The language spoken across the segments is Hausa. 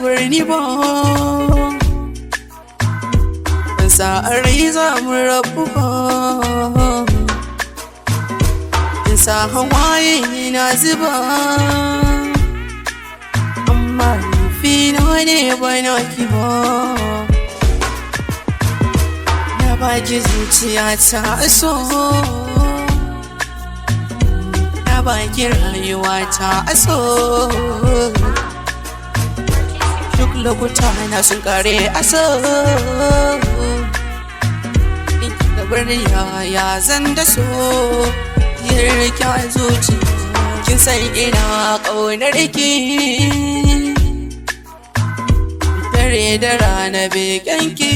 bar ni ba, ban sa a rai za mu rabu ba. Kin sa hawaye na zuba, amma nufina ne ba naki ba. Na baki zuciyata so, na baki rayuwata so. Duk lokuta na sun kare so. In kika bar ya zan da so, yin rike a zuci. Kin san ina ƙaunar ki, dare da rana begen ki.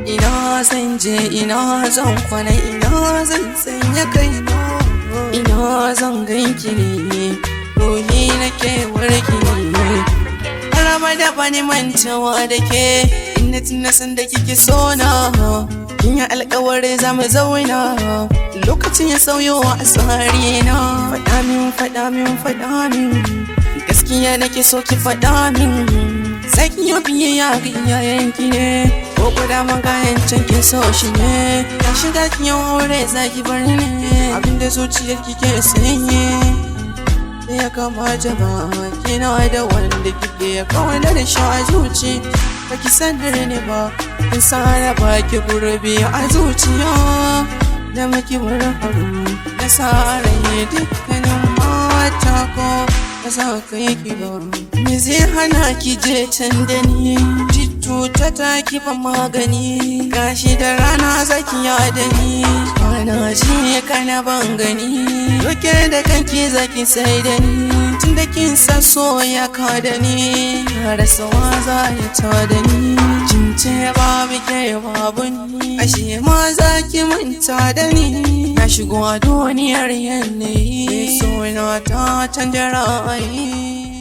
Ina zan je, ina zan kwana, ina zan sanya kaina, ina zan ganki ne, ruhi nake warki ne. Harama da bani mantawa da ke, ina tuna san da kike so na. Kin yi alƙawari za mu zauna, lokacin ya sauyo a tsari na. Faɗa min, faɗa min, faɗa min, gaskiya nake so ki faɗa min. Zaki yi biyayya ga iyayenki ne, ko guda magayan can kin so shi ne. Ya shiga kin yi aure zaki bar ni ne, abinda zuciyar kike sanye. Da ya kamata ba kina da wanda kike kauna da shi a zuci. Baki sanar ni ba, kin sana baki gurbi a zuciya. Da maki haru da sa rai dukkanin mata ko ba za ka yi ki ba. Me zai hana ki je can da ni, cuta ta ki ba magani. Gashi da rana zaki yada ni, kana ji kana ban gani. Doke da kanki zaki sai da ni, tunda kin sa so ya ka da ni. Na rasa wa za ya ta da ni, cince babu ke babu ni. Ashe ma zaki manta da ni, na shigo a duniyar yanayi. So na ta canja ra'ayi.